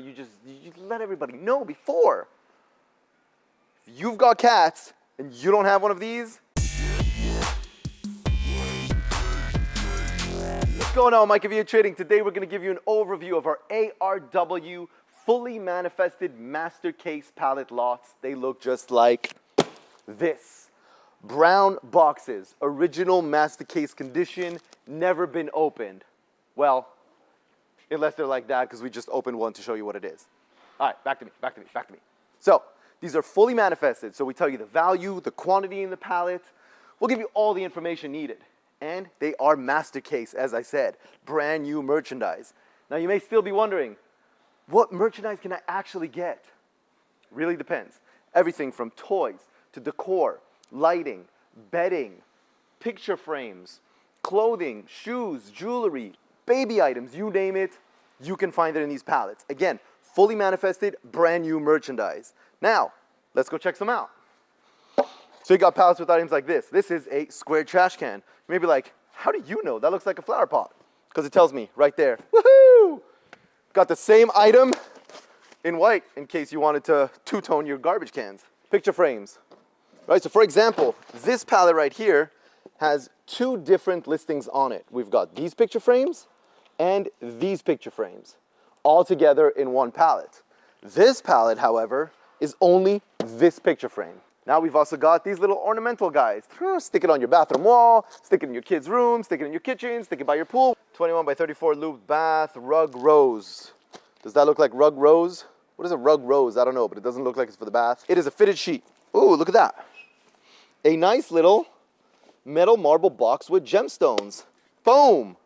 camera, you let everybody know before. If you've got cats and you don't have one of these, what's going on, Mike of VA Trading? Today we're going to give you an overview of our ARW fully manifested master case pallet lots. They look just like this. Brown boxes, original master case condition, never been opened. Well, unless they're like that, because we just opened one to show you what it is. All right, back to me. So, these are fully manifested, so we tell you the value, the quantity in the pallet. We'll give you all the information needed. And they are master case, as I said, brand new merchandise. Now, you may still be wondering, what merchandise can I actually get? Really depends. Everything from toys to decor, lighting, bedding, picture frames, clothing, shoes, jewelry, baby items, you name it, you can find it in these pallets. Again, fully manifested, brand new merchandise. Now, let's go check some out. So you got pallets with items like this. This is a square trash can. You may be like, how do you know? That looks like a flower pot. Because it tells me right there. Woohoo! Got the same item in white in case you wanted to two-tone your garbage cans. Picture frames. Right, so for example, this pallet right here has two different listings on it. We've got these picture frames and these picture frames all together in one pallet. This pallet, however, is only this picture frame. Now we've also got these little ornamental guys. Stick it on your bathroom wall, stick it in your kid's room, stick it in your kitchen, stick it by your pool. 21 by 34 looped bath, rug rose. Does that look like rug rose? What is a rug rose? I don't know, but it doesn't look like it's for the bath. It is a fitted sheet. Ooh, look at that. A nice little metal marble box with gemstones. Boom.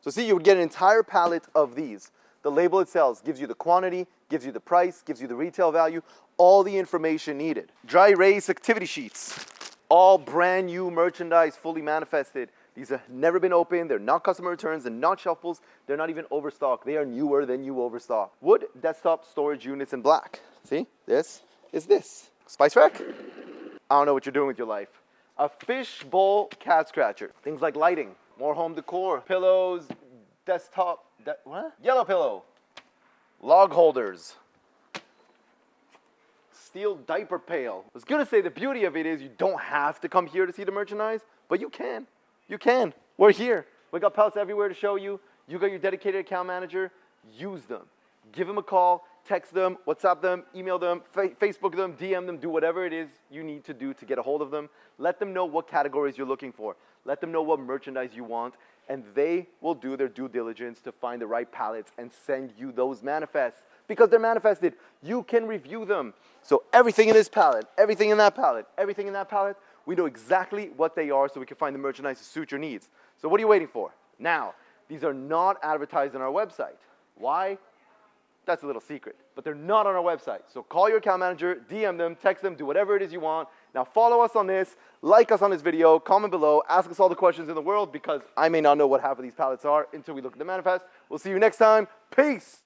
So see, you would get an entire pallet of these. The label itself gives you the quantity, gives you the price, gives you the retail value, all the information needed. Dry erase activity sheets. All brand new merchandise, fully manifested. These have never been opened. They're not customer returns. They're not shelf pulls. They're not even Overstock. They are newer than new Overstock. Wood desktop storage units in black. See, this is this. Spice rack? I don't know what you're doing with your life. A fishbowl cat scratcher. Things like lighting, more home decor, pillows, desktop, what? Yellow pillow, log holders, steel diaper pail. I was gonna say the beauty of it is you don't have to come here to see the merchandise, but you can. You can. We're here. We got pallets everywhere to show you. You got your dedicated account manager. Use them. Give them a call, text them, WhatsApp them, email them, Facebook them, DM them, do whatever it is you need to do to get a hold of them. Let them know what categories you're looking for. Let them know what merchandise you want, and they will do their due diligence to find the right pallets and send you those manifests. Because they're manifested, you can review them. So everything in this pallet, everything in that pallet, everything in that pallet, we know exactly what they are so we can find the merchandise to suit your needs. So what are you waiting for? Now, these are not advertised on our website. Why? That's a little secret, but they're not on our website. So call your account manager, DM them, text them, do whatever it is you want. Now follow us on this, like us on this video, comment below, ask us all the questions in the world because I may not know what half of these pallets are until we look at the manifest. We'll see you next time. Peace.